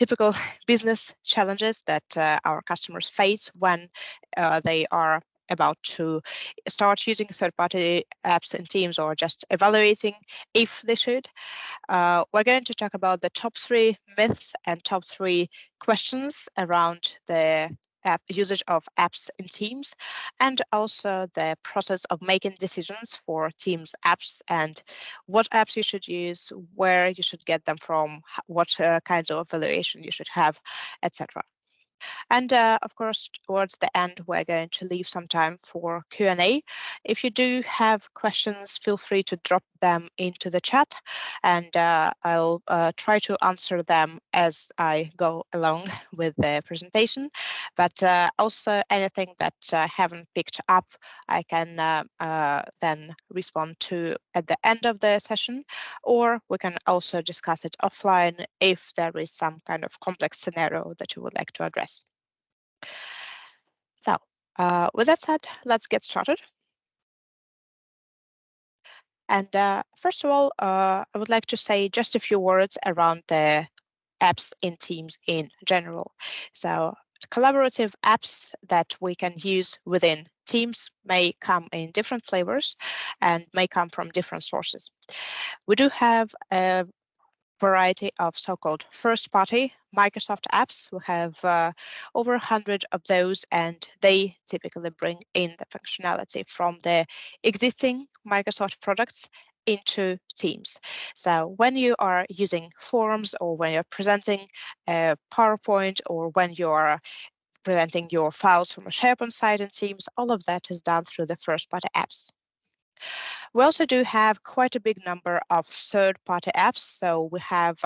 typical business challenges that our customers face when they are about to start using third-party apps and Teams, or just evaluating if they should. We're going to talk about the top 3 myths and top 3 questions around the usage of apps in Teams, and also the process of making decisions for Teams apps and what apps you should use, where you should get them from, what kinds of evaluation you should have, etc. And of course, towards the end, we're going to leave some time for Q&A. If you do have questions, feel free to drop them into the chat, and I'll try to answer them as I go along with the presentation. But also anything that I haven't picked up, I can then respond to at the end of the session, or we can also discuss it offline if there is some kind of complex scenario that you would like to address. So with that said, let's get started. And first of all, I would like to say just a few words around the apps in Teams in general. So collaborative apps that we can use within Teams may come in different flavors and may come from different sources. We do have a variety of so-called first-party Microsoft apps. We have over 100 of those, and they typically bring in the functionality from the existing Microsoft products into Teams. So when you are using Forms, or when you're presenting a PowerPoint, or when you're presenting your files from a SharePoint site in Teams, all of that is done through the first-party apps. We also do have quite a big number of third-party apps. So we have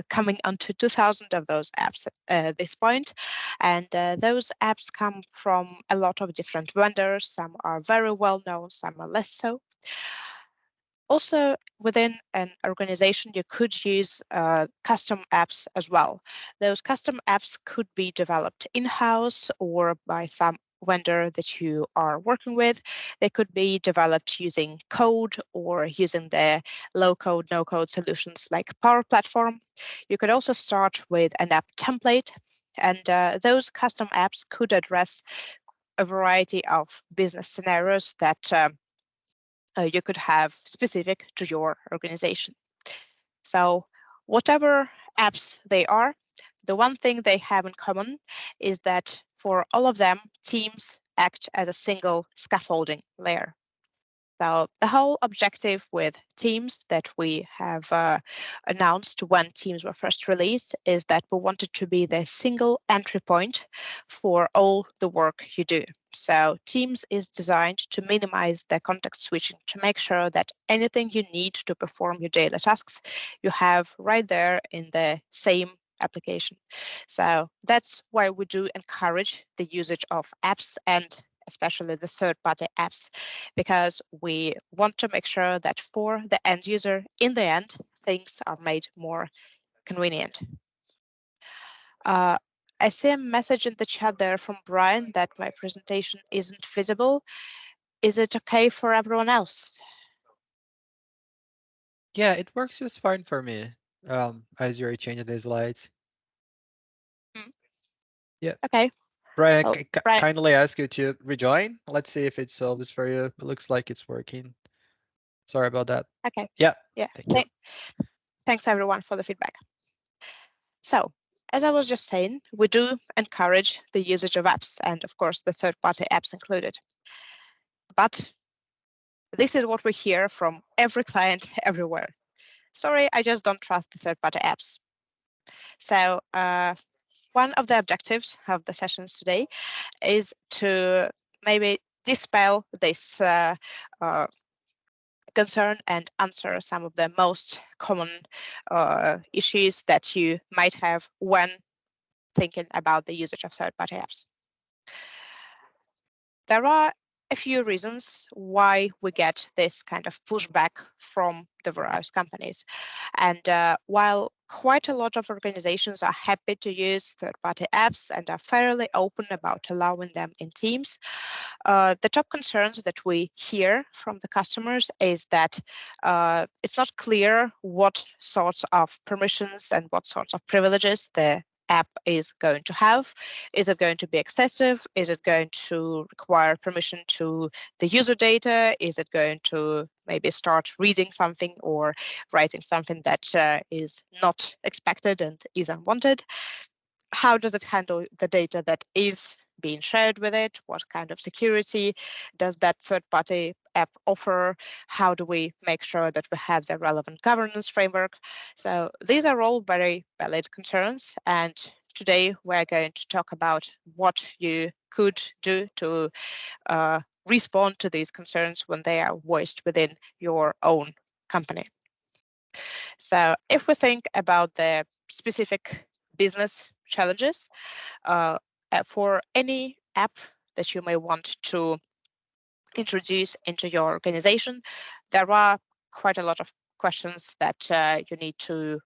coming onto 2,000 of those apps at this point. And those apps come from a lot of different vendors. Some are very well known, some are less so. Also, within an organization, you could use custom apps as well. Those custom apps could be developed in-house or by some vendor that you are working with. They could be developed using code or using the low-code, no-code solutions like Power Platform. You could also start with an app template, and those custom apps could address a variety of business scenarios that you could have specific to your organization. So whatever apps they are, the one thing they have in common is that for all of them, Teams act as a single scaffolding layer. So the whole objective with Teams that we have announced when Teams were first released is that we wanted to be the single entry point for all the work you do. So Teams is designed to minimize the context switching, to make sure that anything you need to perform your daily tasks, you have right there in the same application. So that's why we do encourage the usage of apps, and especially the third-party apps, because we want to make sure that for the end user, in the end, things are made more convenient. I see a message in the chat there from Brian that my presentation isn't visible. Is it okay for everyone else? Yeah, it works just fine for me. As you're changing the slides. Yeah. Okay. Brian, Well, Brian, kindly ask you to rejoin. Let's see if it solves for you. It looks like it's working. Sorry about that. okay. Yeah. Yeah. Thank you. Thanks everyone for the feedback. So, as I was just saying, we do encourage the usage of apps, and of course the third-party apps included. But this is what we hear from every client everywhere. Sorry, I just don't trust the third-party apps. So one of the objectives of the sessions today is to maybe dispel this concern and answer some of the most common issues that you might have when thinking about the usage of third-party apps. There are a few reasons why we get this kind of pushback from the various companies. And while quite a lot of organizations are happy to use third-party apps and are fairly open about allowing them in teams, the top concerns that we hear from the customers is that it's not clear what sorts of permissions and what sorts of privileges the app is going to have. Is it going to be excessive? Is it going to require permission to the user data? Is it going to maybe start reading something or writing something that is not expected and is unwanted? How does it handle the data that is being shared with it? What kind of security does that third-party app offer? How do we make sure that we have the relevant governance framework? So these are all very valid concerns, and today we're going to talk about what you could do to respond to these concerns when they are voiced within your own company. So if we think about the specific business challenges for any app that you may want to introduce into your organization, there are quite a lot of questions that you need to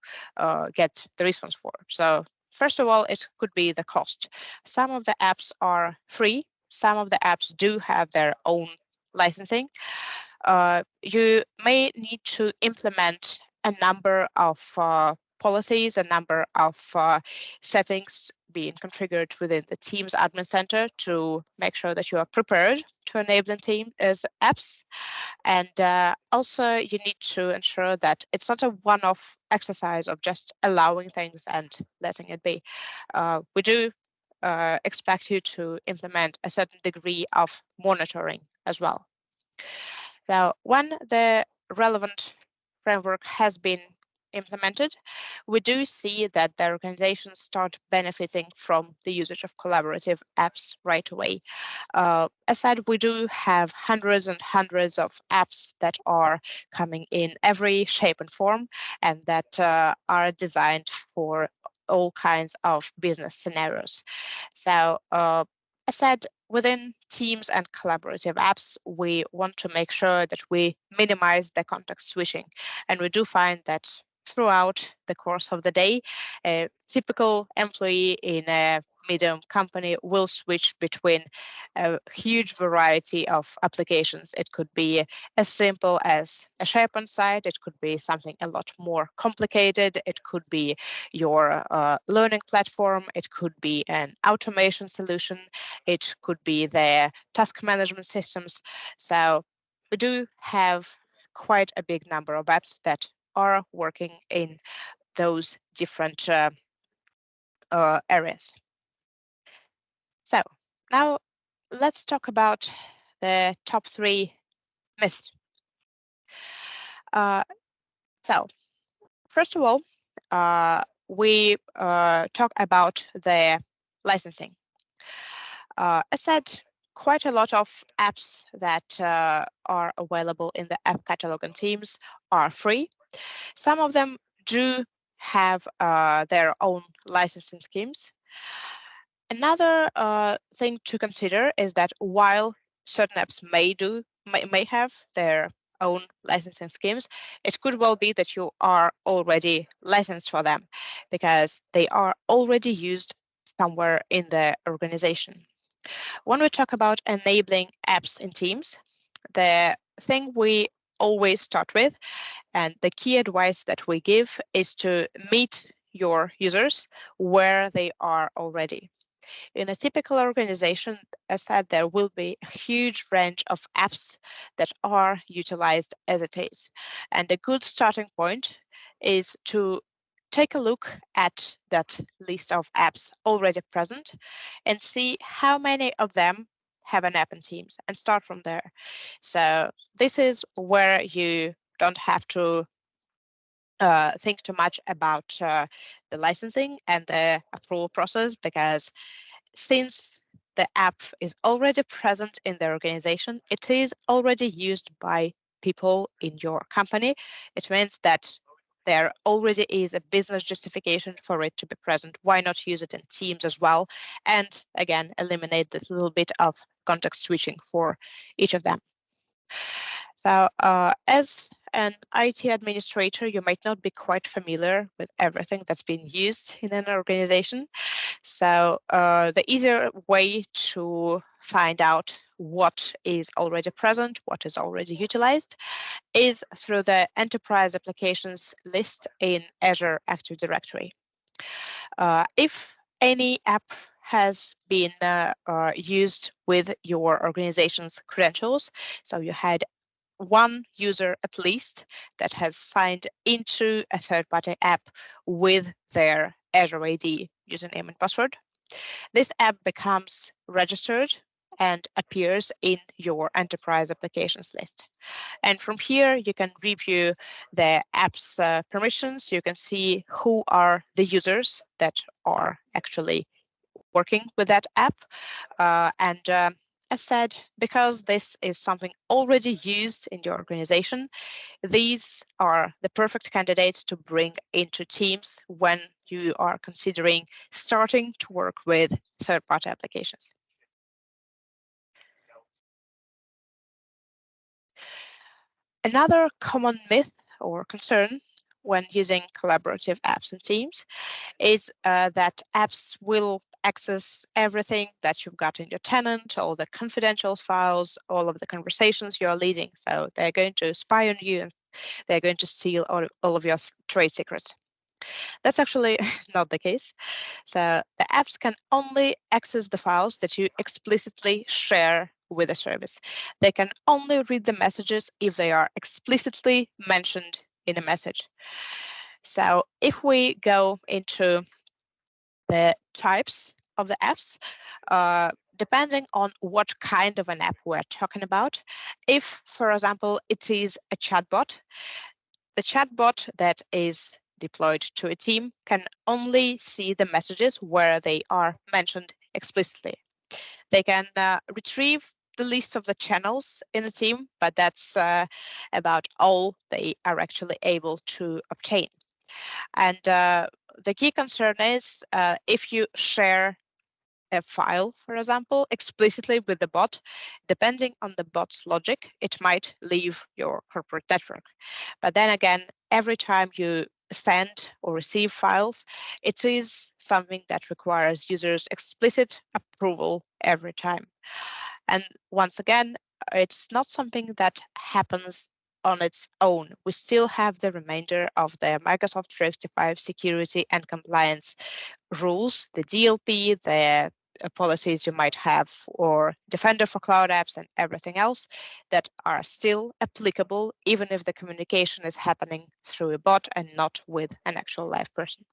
get the response for. So first of all, it could be the cost. Some of the apps are free. Some of the apps do have their own licensing. You may need to implement a number of policies, a number of settings being configured within the Teams Admin Center to make sure that you are prepared to enable Teams as apps. And also you need to ensure that it's not a one-off exercise of just allowing things and letting it be. We do expect you to implement a certain degree of monitoring as well. Now, when the relevant framework has been implemented, we do see that the organizations start benefiting from the usage of collaborative apps right away. As said, we do have hundreds and hundreds of apps that are coming in every shape and form, and that are designed for all kinds of business scenarios. So, as said, within Teams and collaborative apps, we want to make sure that we minimize the context switching. And we do find that throughout the course of the day, a typical employee in a medium company will switch between a huge variety of applications. It could be as simple as a SharePoint site. It could be something a lot more complicated. It could be your learning platform. It could be an automation solution. It could be their task management systems. So we do have quite a big number of apps that are working in those different areas. So now let's talk about the top 3 myths. So first of all, we talk about the licensing. As said, quite a lot of apps that are available in the app catalog and Teams are free. Some of them do have their own licensing schemes. Another thing to consider is that while certain apps may have their own licensing schemes, it could well be that you are already licensed for them because they are already used somewhere in the organization. When we talk about enabling apps in Teams, the thing we always start with and the key advice that we give is to meet your users where they are already. In a typical organization, as said, there will be a huge range of apps that are utilized as it is. And a good starting point is to take a look at that list of apps already present and see how many of them have an app in Teams and start from there. So this is where you don't have to think too much about the licensing and the approval process, because since the app is already present in the organization, it is already used by people in your company. It means that there already is a business justification for it to be present. Why not use it in Teams as well? And again, eliminate this little bit of context switching for each of them. So as an IT administrator, you might not be quite familiar with everything that's being used in an organization. So the easier way to find out what is already present, what is already utilized, is through the enterprise applications list in Azure Active Directory. If any app has been used with your organization's credentials, so you had one user at least that has signed into a third-party app with their Azure AD username and password, this app becomes registered and appears in your enterprise applications list. And from here, you can review the app's permissions. You can see who are the users that are actually working with that app. As said, because this is something already used in your organization, these are the perfect candidates to bring into Teams when you are considering starting to work with third-party applications. Another common myth or concern when using collaborative apps in Teams is that apps will access everything that you've got in your tenant, all the confidential files, all of the conversations you're leading. So they're going to spy on you and they're going to steal all of your trade secrets. That's actually not the case. So the apps can only access the files that you explicitly share with the service. They can only read the messages if they are explicitly mentioned in a message. So if we go into the types of the apps, depending on what kind of an app we're talking about, if, for example, it is a chatbot, the chatbot that is deployed to a team can only see the messages where they are mentioned explicitly. They can retrieve the list of the channels in a team, but that's about all they are actually able to obtain. And the key concern is if you share a file, for example, explicitly with the bot, depending on the bot's logic, it might leave your corporate network. But then again, every time you send or receive files, it is something that requires users' explicit approval every time. And once again, it's not something that happens on its own. We still have the remainder of the Microsoft 365 security and compliance rules, the DLP, the policies you might have for Defender for Cloud Apps and everything else that are still applicable, even if the communication is happening through a bot and not with an actual live person.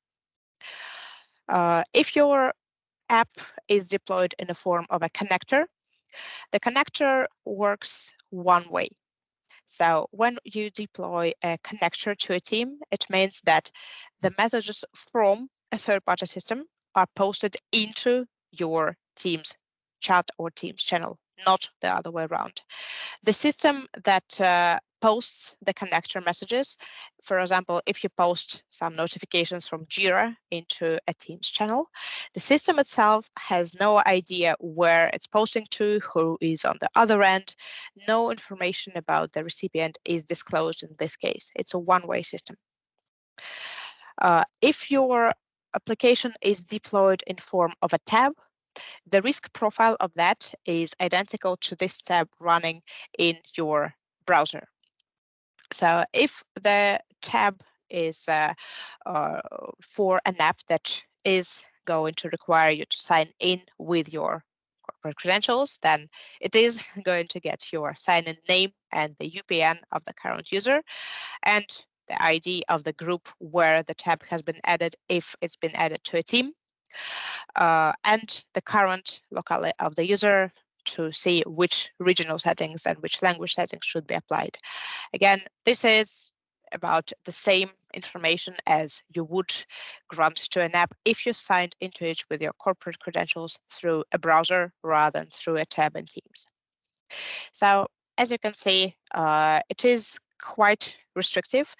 If your app is deployed in the form of a connector, the connector works one way. So when you deploy a connector to a team, it means that the messages from a third-party system are posted into your Teams chat or Teams channel, not the other way around. The system that posts the connector messages, for example, if you post some notifications from Jira into a Teams channel, the system itself has no idea where it's posting to, who is on the other end. No information about the recipient is disclosed in this case. It's a one-way system. If your application is deployed in form of a tab, the risk profile of that is identical to this tab running in your browser. So if the tab is for an app that is going to require you to sign in with your corporate credentials, then it is going to get your sign-in name and the UPN of the current user and the ID of the group where the tab has been added if it's been added to a team, and the current locale of the user to see which regional settings and which language settings should be applied. Again, this is about the same information as you would grant to an app if you signed into it with your corporate credentials through a browser rather than through a tab in Teams. So as you can see, it is quite restrictive.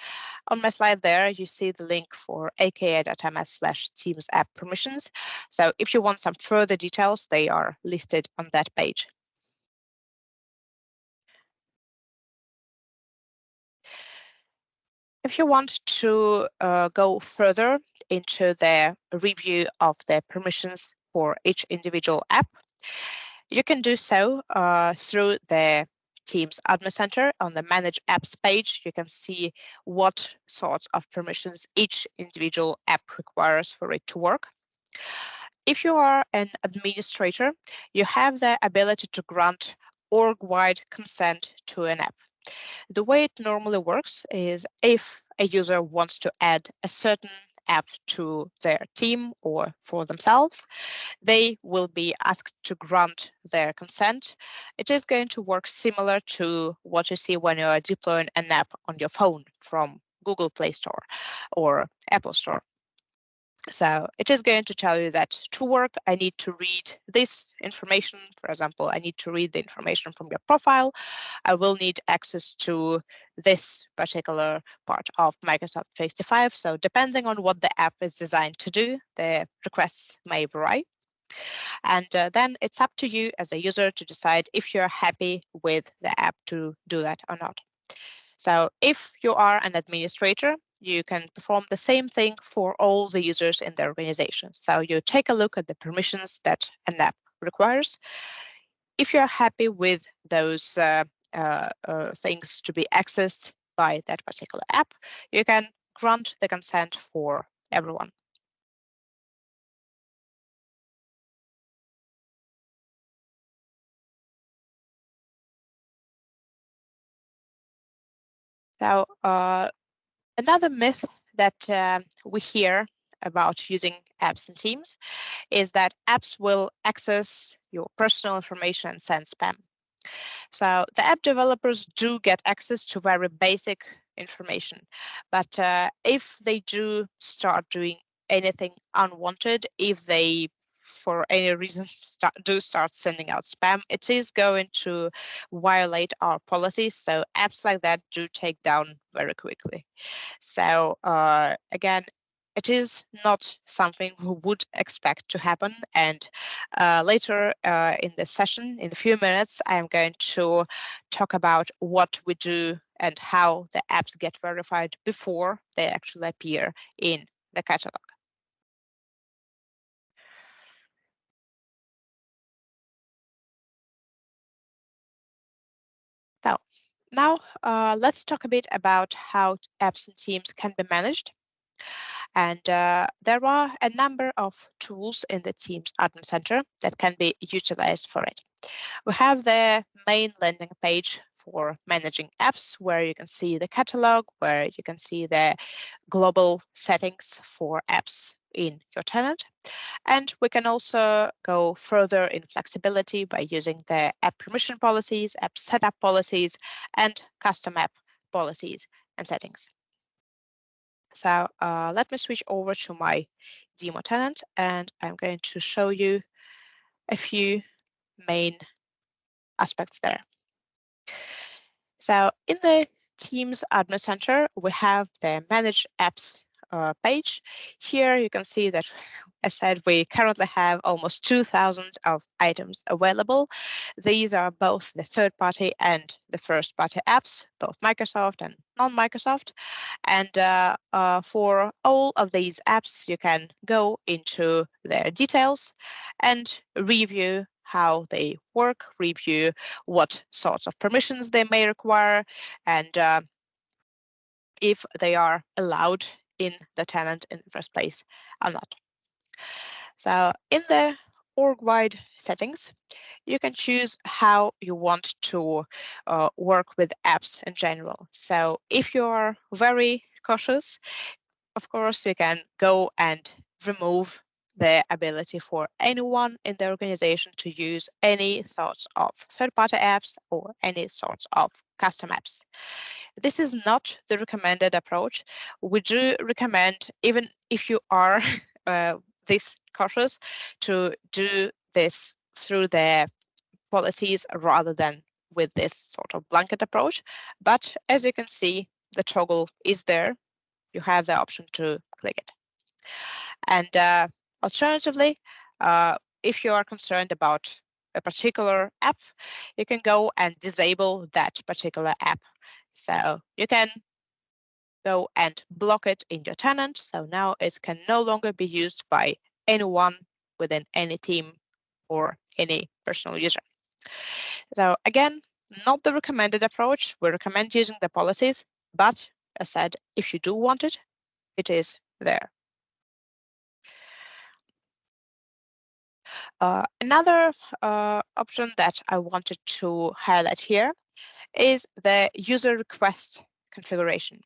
On my slide there, you see the link for aka.ms/Teams app permissions. So if you want some further details, they are listed on that page. If you want to go further into the review of the permissions for each individual app, you can do so through the Teams Admin Center. On the Manage Apps page, you can see what sorts of permissions each individual app requires for it to work. If you are an administrator, you have the ability to grant org-wide consent to an app. The way it normally works is if a user wants to add a certain app to their team or for themselves, they will be asked to grant their consent. It is going to work similar to what you see when you are deploying an app on your phone from Google Play Store or Apple Store. So it is going to tell you that to work, I need to read this information. For example, I need to read the information from your profile. I will need access to this particular part of Microsoft 365. So depending on what the app is designed to do, the requests may vary. And then it's up to you as a user to decide if you're happy with the app to do that or not. So if you are an administrator, you can perform the same thing for all the users in the organization. So you take a look at the permissions that an app requires. If you're happy with those things to be accessed by that particular app, you can grant the consent for everyone. So another myth that we hear about using apps and Teams is that apps will access your personal information and send spam. So the app developers do get access to very basic information, but if they do start doing anything unwanted, if they for any reason start sending out spam, it is going to violate our policies. So apps like that do take down very quickly. So again, it is not something we would expect to happen. And later in the session, in a few minutes, I am going to talk about what we do and how the apps get verified before they actually appear in the catalog. So now let's talk a bit about how apps and teams can be managed. And there are a number of tools in the Teams Admin Center that can be utilized for it. We have the main landing page for managing apps, where you can see the catalog, where you can see the global settings for apps in your tenant. And we can also go further in flexibility by using the app permission policies, app setup policies, and custom app policies and settings. So let me switch over to my demo tenant, and I'm going to show you a few main aspects there. So in the Teams Admin Center, we have the Manage Apps page. Here you can see that, as said, we currently have almost 2,000 of items available. These are both the third-party and the first-party apps, both Microsoft and non-Microsoft. And for all of these apps, you can go into their details and review how they work, review what sorts of permissions they may require, and if they are allowed in the tenant in the first place or not. So in the org-wide settings, you can choose how you want to work with apps in general. So if you're very cautious, of course, you can go and remove the ability for anyone in the organization to use any sorts of third-party apps or any sorts of custom apps. This is not the recommended approach. We do recommend, even if you are this cautious, to do this through the policies rather than with this sort of blanket approach. But as you can see, the toggle is there. You have the option to click it. And alternatively, if you are concerned about a particular app, you can go and disable that particular app. So you can go and block it in your tenant. So now it can no longer be used by anyone within any team or any personal user. So again, not the recommended approach. We recommend using the policies, but as said, if you do want it, it is there. Another option that I wanted to highlight here is the user request configuration.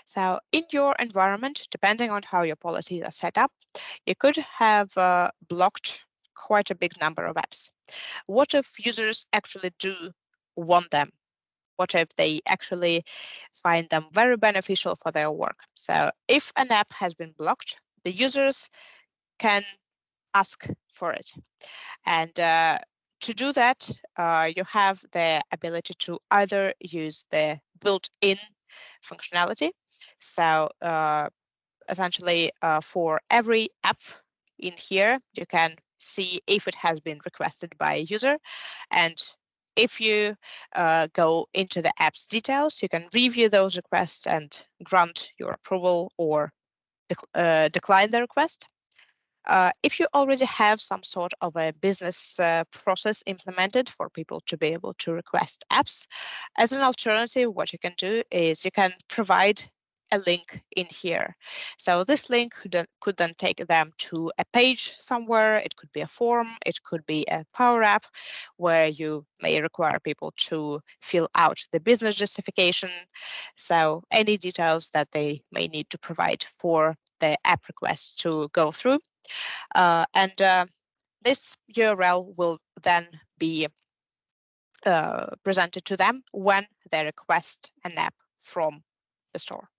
So in your environment, depending on how your policies are set up, you could have blocked quite a big number of apps. What if users actually do want them? What if they actually find them very beneficial for their work? So if an app has been blocked, the users can ask for it. And to do that, you have the ability to either use the built-in functionality. So essentially, for every app in here, you can see if it has been requested by a user. And if you go into the app's details, you can review those requests and grant your approval or decline the request. If you already have some sort of a business process implemented for people to be able to request apps, as an alternative, what you can do is you can provide a link in here. So this link could then take them to a page somewhere. It could be a form, it could be a Power App where you may require people to fill out the business justification. So any details that they may need to provide for the app request to go through. This URL will then be presented to them when they request an app from the store.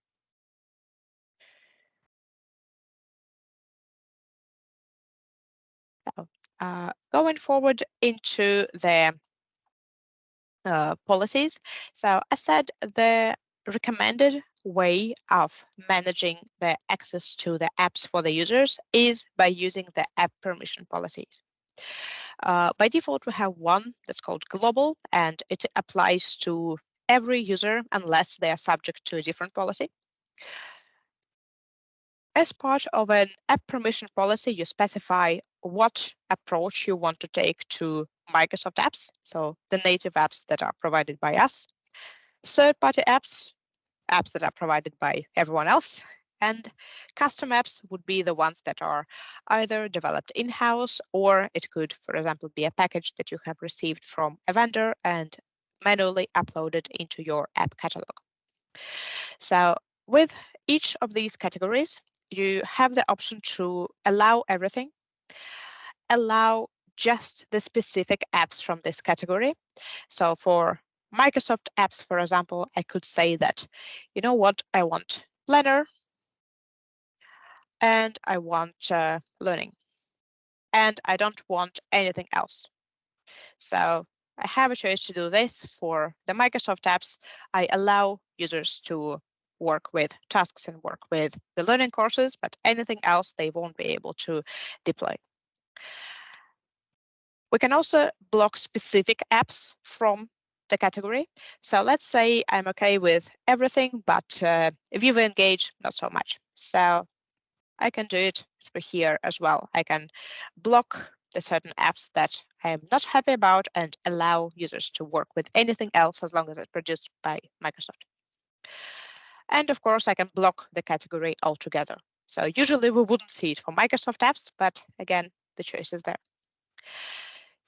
So, going forward into the policies. So as said, the recommended way of managing the access to the apps for the users is by using the app permission policies. By default, we have one that's called global, and it applies to every user unless they are subject to a different policy. As part of an app permission policy, you specify what approach you want to take to Microsoft apps, so the native apps that are provided by us, third-party apps, apps that are provided by everyone else, and custom apps would be the ones that are either developed in-house, or it could, for example, be a package that you have received from a vendor and manually uploaded into your app catalog. So with each of these categories, you have the option to allow everything, allow just the specific apps from this category. So for Microsoft apps, for example, I could say that, you know what, I want Planner and I want learning, and I don't want anything else. So I have a choice to do this. For the Microsoft apps, I allow users to work with tasks and work with the learning courses, but anything else they won't be able to deploy. We can also block specific apps from the category. So let's say I'm okay with everything, but Viva Engage, not so much. So I can do it through here as well. I can block the certain apps that I'm not happy about and allow users to work with anything else as long as it's produced by Microsoft. And of course, I can block the category altogether. So usually we wouldn't see it for Microsoft apps, but again, the choice is there.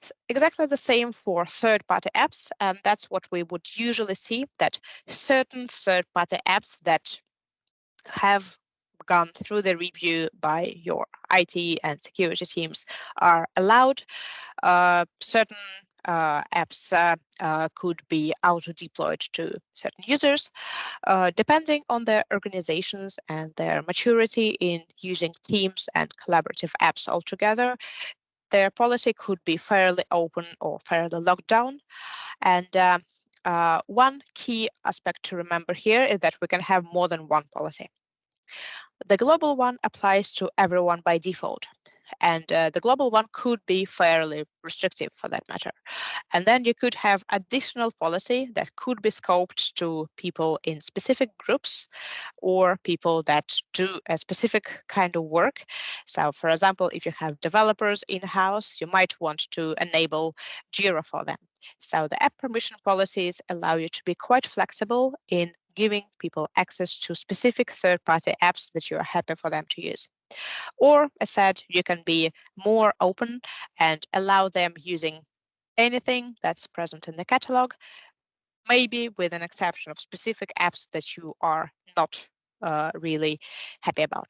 It's exactly the same for third-party apps, and that's what we would usually see, that certain third-party apps that have gone through the review by your IT and security teams are allowed. Certain apps could be auto-deployed to certain users, depending on their organizations and their maturity in using Teams and collaborative apps altogether. Their policy could be fairly open or fairly locked down. And one key aspect to remember here is that we can have more than one policy. The global one applies to everyone by default. and the global one could be fairly restrictive for that matter. And then you could have additional policy that could be scoped to people in specific groups or people that do a specific kind of work. So for example, if you have developers in-house, you might want to enable Jira for them. So the app permission policies allow you to be quite flexible in giving people access to specific third-party apps that you are happy for them to use. Or, as said, you can be more open and allow them using anything that's present in the catalog, maybe with an exception of specific apps that you are not really happy about.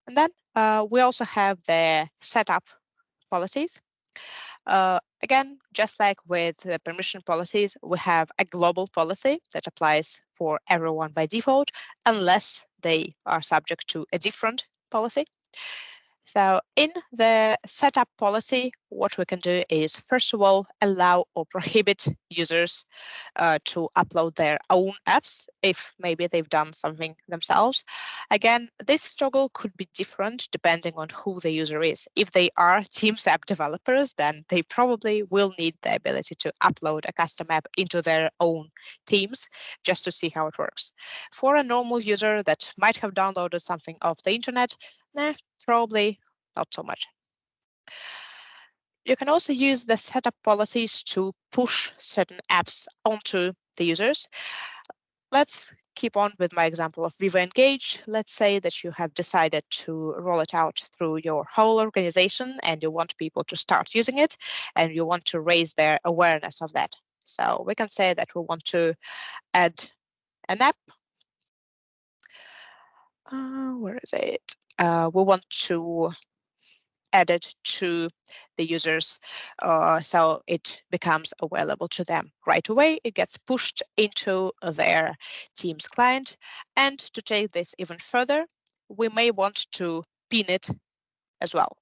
And then we also have the setup policies. Again, just like with the permission policies, we have a global policy that applies for everyone by default, unless they are subject to a different policy. So in the setup policy, what we can do is, first of all, allow or prohibit users to upload their own apps if maybe they've done something themselves. Again, this toggle could be different depending on who the user is. If they are Teams app developers, then they probably will need the ability to upload a custom app into their own teams just to see how it works. For a normal user that might have downloaded something off the internet, probably not so much. You can also use the setup policies to push certain apps onto the users. Let's keep on with my example of Viva Engage. Let's say that you have decided to roll it out through your whole organization and you want people to start using it and you want to raise their awareness of that. So we can say that we want to add an app. Where is it? We want to add it to the users so it becomes available to them right away. It gets pushed into their Teams client. And to take this even further, we may want to pin it as well.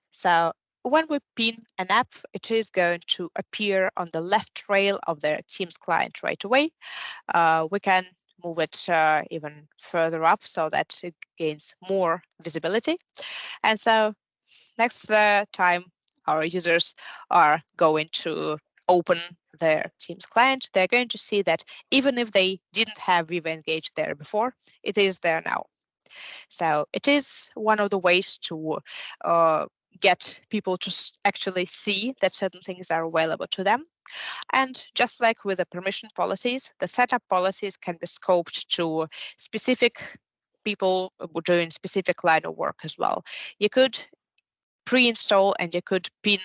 So when we pin an app, it is going to appear on the left rail of their Teams client right away. We can move it even further up so that it gains more visibility. And so next time our users are going to open their Teams client, they're going to see that even if they didn't have Viva Engage there before, it is there now. So it is one of the ways to get people to actually see that certain things are available to them. And just like with the permission policies, the setup policies can be scoped to specific people doing specific line of work as well. You could pre-install and you could pin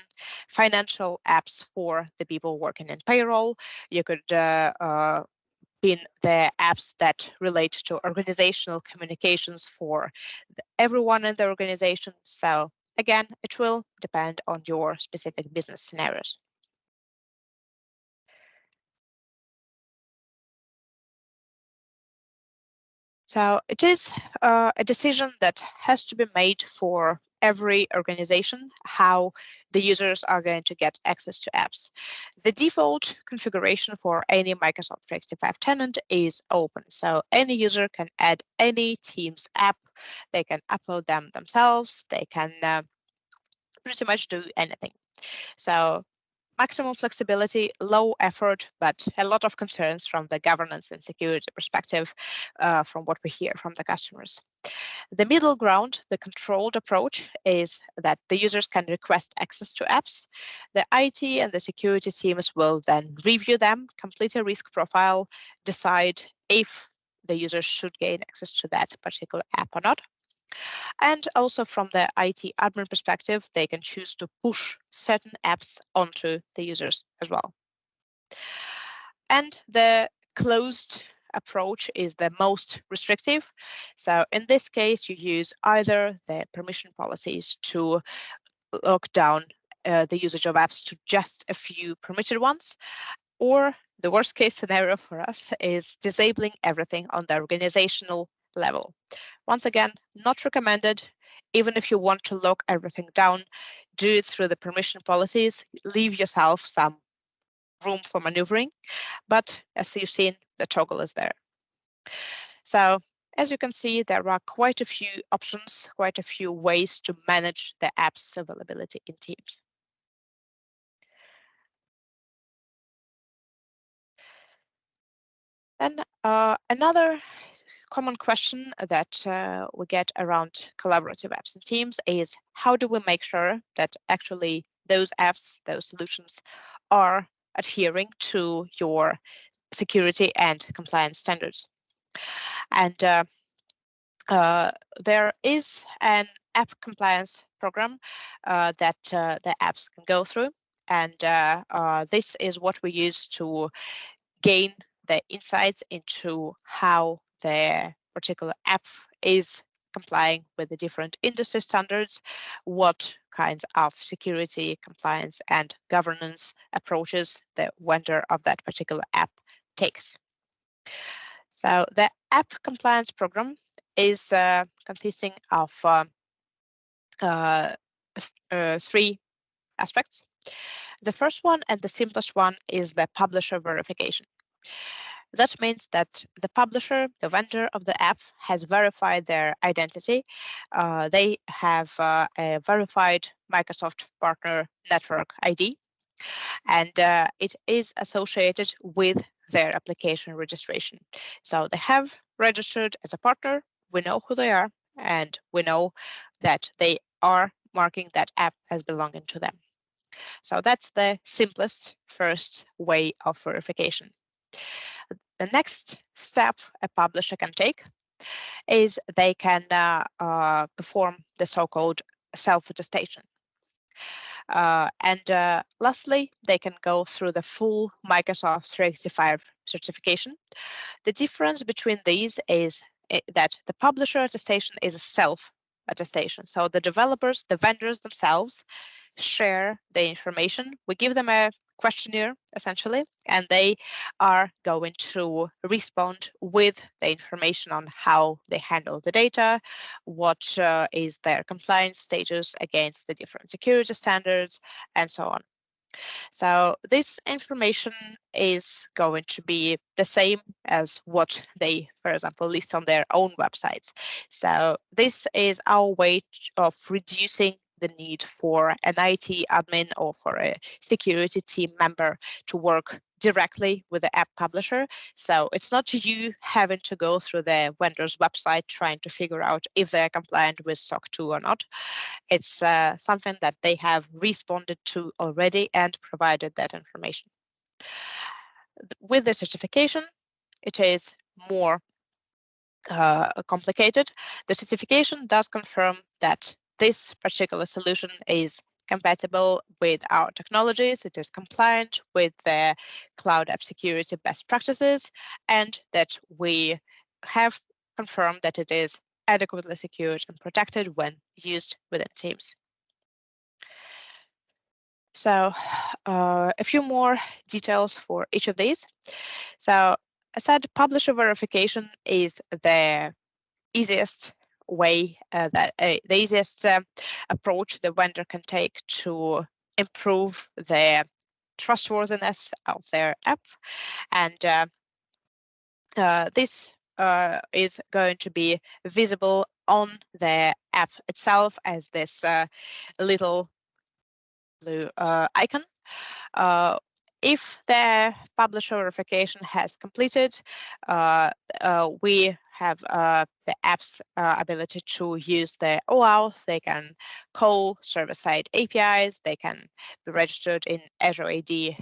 financial apps for the people working in payroll. You could pin the apps that relate to organizational communications for everyone in the organization. So again, it will depend on your specific business scenarios. So it is a decision that has to be made for every organization, how the users are going to get access to apps. The default configuration for any Microsoft 365 tenant is open. So any user can add any Teams app. They can upload them themselves. They can pretty much do anything. So maximum flexibility, low effort, but a lot of concerns from the governance and security perspective from what we hear from the customers. The middle ground, the controlled approach, is that the users can request access to apps. The IT and the security teams will then review them, complete a risk profile, decide if the user should gain access to that particular app or not. And also from the IT admin perspective, they can choose to push certain apps onto the users as well. And the closed approach is the most restrictive. So in this case, you use either the permission policies to lock down the usage of apps to just a few permitted ones, or the worst case scenario for us is disabling everything on the organizational level. Once again, not recommended. Even if you want to lock everything down, do it through the permission policies. Leave yourself some room for maneuvering. But as you've seen, the toggle is there. So as you can see, there are quite a few options, quite a few ways to manage the app's availability in Teams. Then another common question that we get around collaborative apps in Teams is, how do we make sure that actually those apps, those solutions are adhering to your security and compliance standards? And there is an app compliance program that the apps can go through. And this is what we use to gain the insights into how the particular app is complying with the different industry standards, what kinds of security, compliance, and governance approaches the vendor of that particular app takes. So the app compliance program is consisting of three aspects. The first one and the simplest one is the publisher verification. That means that the publisher, the vendor of the app, has verified their identity. They have a verified Microsoft Partner Network ID, and it is associated with their application registration. So they have registered as a partner, we know who they are, and we know that they are marking that app as belonging to them. So that's the simplest first way of verification. The next step a publisher can take is they can perform the so-called self-attestation. And lastly, they can go through the full Microsoft 365 certification. The difference between these is that the publisher attestation is a self-attestation. So the developers, the vendors themselves, share the information. We give them a questionnaire, essentially, and they are going to respond with the information on how they handle the data, what is their compliance status against the different security standards, and so on. So this information is going to be the same as what they, for example, list on their own websites. So this is our way of reducing the need for an IT admin or for a security team member to work directly with the app publisher. So it's not you having to go through the vendor's website trying to figure out if they're compliant with SOC 2 or not. It's something that they have responded to already and provided that information. With the certification, it is more complicated. The certification does confirm that this particular solution is compatible with our technologies, it is compliant with the cloud app security best practices, and that we have confirmed that it is adequately secured and protected when used within Teams. So a few more details for each of these. So I said publisher verification is the easiest way, the easiest approach the vendor can take to improve the trustworthiness of their app. And this is going to be visible on the app itself as this little blue icon. If the publisher verification has completed, we have the app's ability to use the OAuth. They can call server-side APIs. They can be registered in Azure AD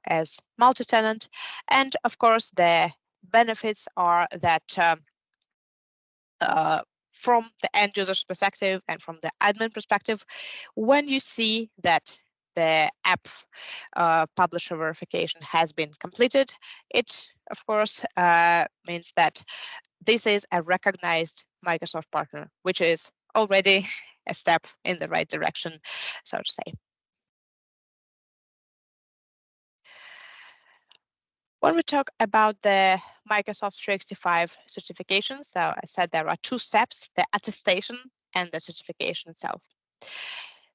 as multi-tenant. And of course, the benefits are that from the end user's perspective and from the admin perspective, when you see that the app publisher verification has been completed, it of course means that this is a recognized Microsoft partner, which is already a step in the right direction, so to say. When we talk about the Microsoft 365 certification, so I said there are two steps, the attestation and the certification itself.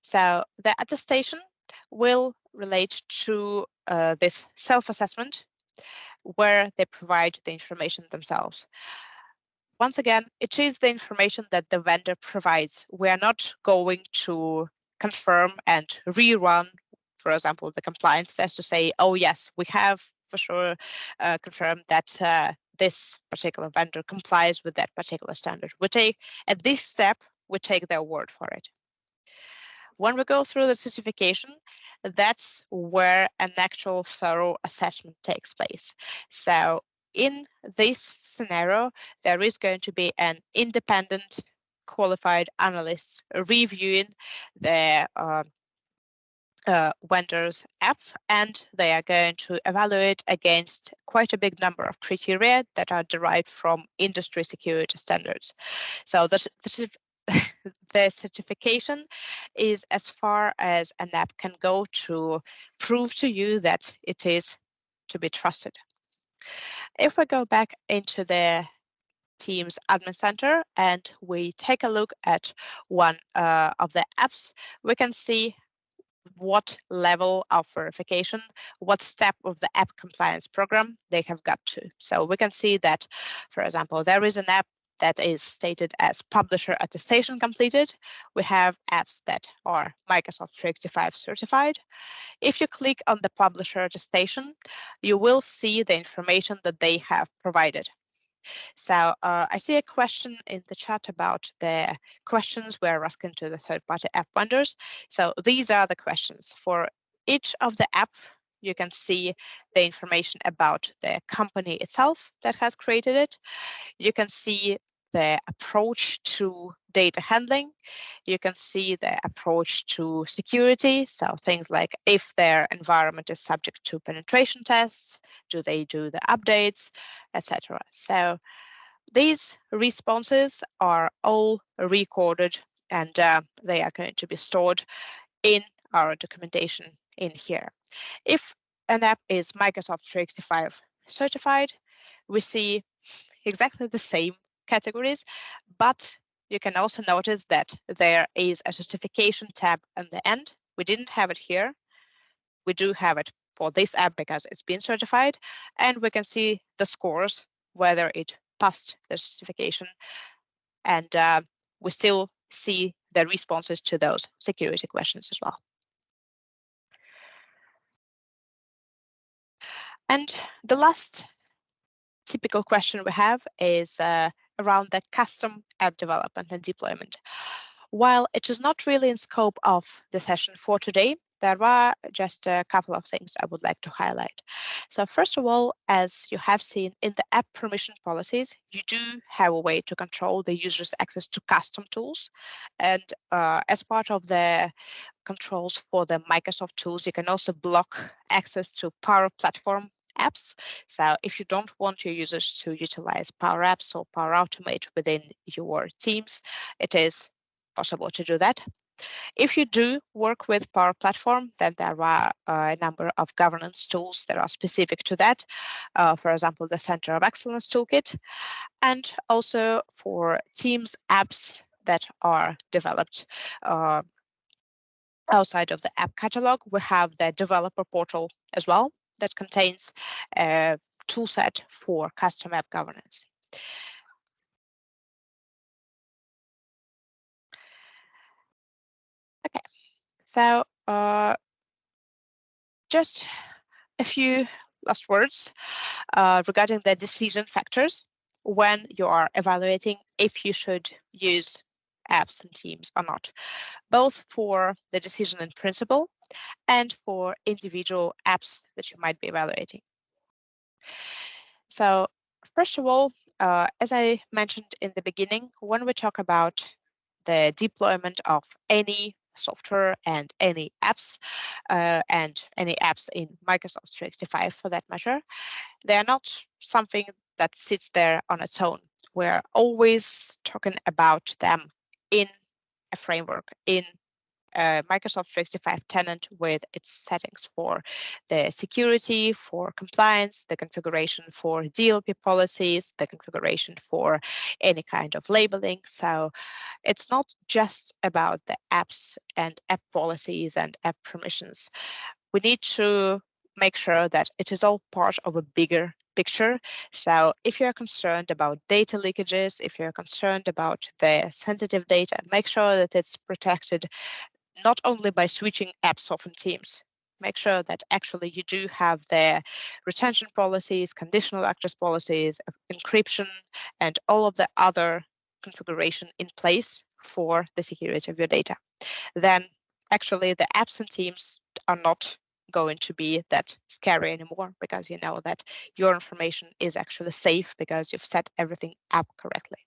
So the attestation will relate to this self-assessment where they provide the information themselves. once again, it is the information that the vendor provides. We are not going to confirm and rerun, for example, the compliance test to say, oh yes, we have for sure confirmed that this particular vendor complies with that particular standard. At this step, we take their word for it. When we go through the certification, that's where an actual thorough assessment takes place. So in this scenario, there is going to be an independent qualified analyst reviewing the vendor's app, and they are going to evaluate against quite a big number of criteria that are derived from industry security standards. So the certification is as far as an app can go to prove to you that it is to be trusted. If we go back into the Teams Admin Center and we take a look at one of the apps, we can see what level of verification, what step of the app compliance program they have got to. So we can see that, for example, there is an app that is stated as publisher attestation completed. We have apps that are Microsoft 365 certified. If you click on the publisher attestation, you will see the information that they have provided. So I see a question in the chat about the questions we're asking to the third-party app vendors. So these are the questions. For each of the app, you can see the information about the company itself that has created it. You can see the approach to data handling. You can see the approach to security. So things like if their environment is subject to penetration tests, do they do the updates, etc. So these responses are all recorded, and they are going to be stored in our documentation in here. If an app is Microsoft 365 certified, we see exactly the same categories, but you can also notice that there is a certification tab on the end. We didn't have it here. We do have it for this app because it's been certified, and we can see the scores, whether it passed the certification, and we still see the responses to those security questions as well. And the last typical question we have is around the custom app development and deployment. While it is not really in scope of the session for today, there are just a couple of things I would like to highlight. So first of all, as you have seen in the app permission policies, you do have a way to control the user's access to custom tools. And as part of the controls for the Microsoft tools, you can also block access to Power Platform apps. So if you don't want your users to utilize Power Apps or Power Automate within your teams, it is possible to do that. If you do work with Power Platform, then there are a number of governance tools that are specific to that. For example, the Center of Excellence Toolkit, and also for Teams apps that are developed outside of the app catalog, we have the developer portal as well that contains a toolset for custom app governance. Okay, so just a few last words regarding the decision factors when you are evaluating if you should use apps and teams or not, both for the decision in principle and for individual apps that you might be evaluating. So first of all, as I mentioned in the beginning, when we talk about the deployment of any software and any apps in Microsoft 365 for that matter, they are not something that sits there on its own. We're always talking about them in a framework, in Microsoft 365 tenant with its settings for the security, for compliance, the configuration for DLP policies, the configuration for any kind of labeling. So it's not just about the apps and app policies and app permissions. We need to make sure that it is all part of a bigger picture. So if you're concerned about data leakages, if you're concerned about the sensitive data, make sure that it's protected not only by switching apps often teams. Make sure that actually you do have the retention policies, conditional access policies, encryption, and all of the other configuration in place for the security of your data. Then actually the apps and teams are not going to be that scary anymore, because you know that your information is actually safe because you've set everything up correctly.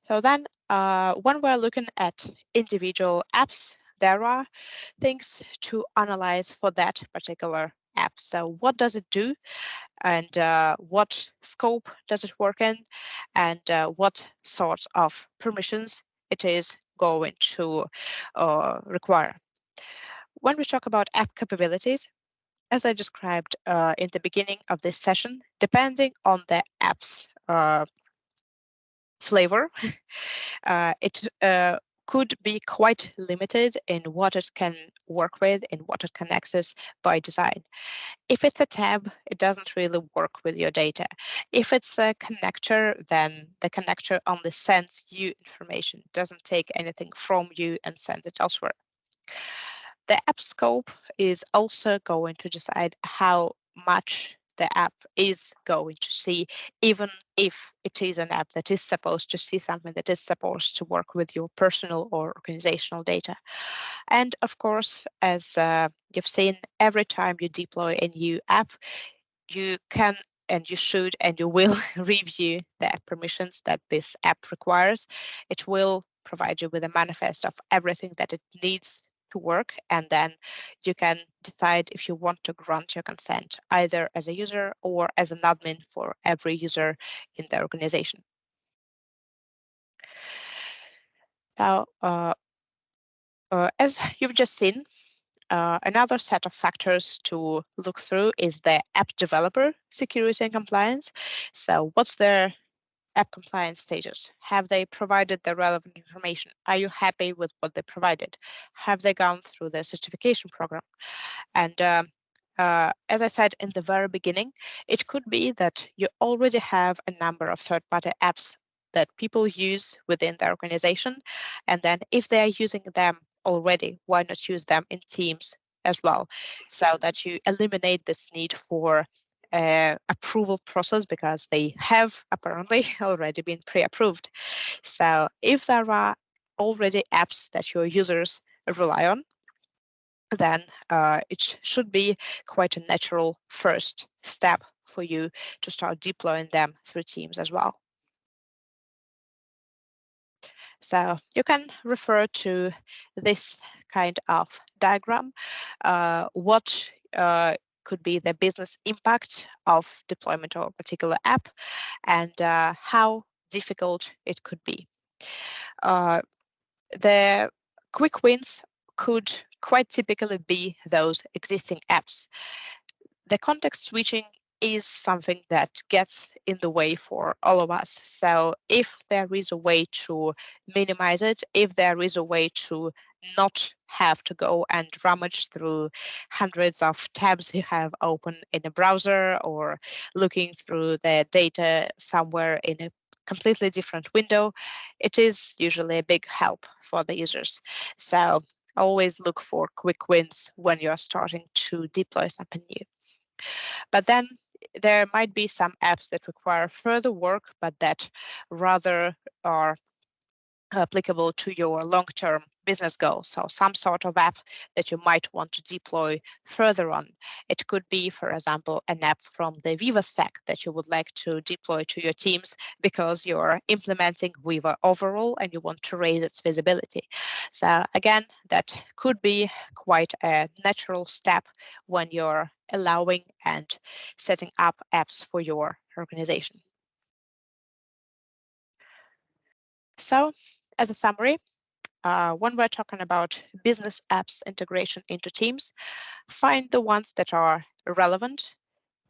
So then when we're looking at individual apps, there are things to analyze for that particular app. So what does it do, and what scope does it work in, and what sorts of permissions it is going to require. When we talk about app capabilities, as I described in the beginning of this session, depending on the app's flavor, it could be quite limited in what it can work with and what it can access by design. If it's a tab, it doesn't really work with your data. If it's a connector, then the connector only sends you information, doesn't take anything from you and sends it elsewhere. The app scope is also going to decide how much the app is going to see, even if it is an app that is supposed to see something that is supposed to work with your personal or organizational data. And of course, as you've seen, every time you deploy a new app, you can and you should and you will review the permissions that this app requires. It will provide you with a manifest of everything that it needs to work, and then you can decide if you want to grant your consent either as a user or as an admin for every user in the organization. Now, as you've just seen, another set of factors to look through is the app developer security and compliance. So what's their app compliance status? Have they provided the relevant information? Are you happy with what they provided? Have they gone through the certification program? And as I said in the very beginning, it could be that you already have a number of third-party apps that people use within their organization. And then if they are using them already, why not use them in teams as well, so that you eliminate this need for approval process, because they have apparently already been pre-approved. So if there are already apps that your users rely on, then it should be quite a natural first step for you to start deploying them through Teams as well. So you can refer to this kind of diagram, what could be the business impact of deployment of a particular app, and how difficult it could be. The quick wins could quite typically be those existing apps. The context switching is something that gets in the way for all of us. So if there is a way to minimize it, if there is a way to not have to go and rummage through hundreds of tabs you have open in a browser, or looking through the data somewhere in a completely different window, it is usually a big help for the users. So always look for quick wins when you're starting to deploy something new. But then there might be some apps that require further work, but that rather are applicable to your long-term business goals. So some sort of app that you might want to deploy further on. It could be, for example, an app from the Viva stack that you would like to deploy to your teams because you're implementing Viva overall and you want to raise its visibility. So again, that could be quite a natural step when you're allowing and setting up apps for your organization. So as a summary, when we're talking about business apps integration into Teams, find the ones that are relevant.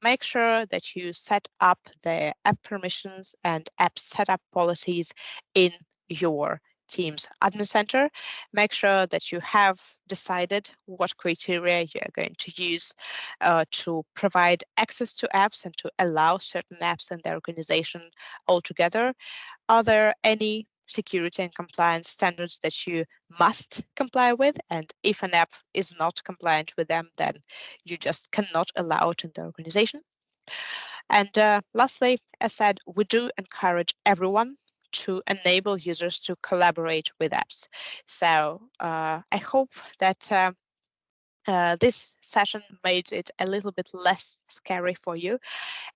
Make sure that you set up the app permissions and app setup policies in your Teams Admin Center, make sure that you have decided what criteria you are going to use to provide access to apps and to allow certain apps in the organization altogether. Are there any security and compliance standards that you must comply with? And if an app is not compliant with them, then you just cannot allow it in the organization. And lastly, as said, we do encourage everyone to enable users to collaborate with apps. So I hope that this session made it a little bit less scary for you.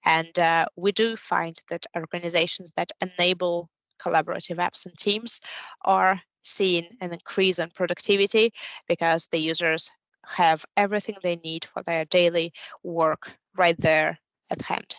And we do find that organizations that enable collaborative apps and teams are seeing an increase in productivity because the users have everything they need for their daily work right there at hand.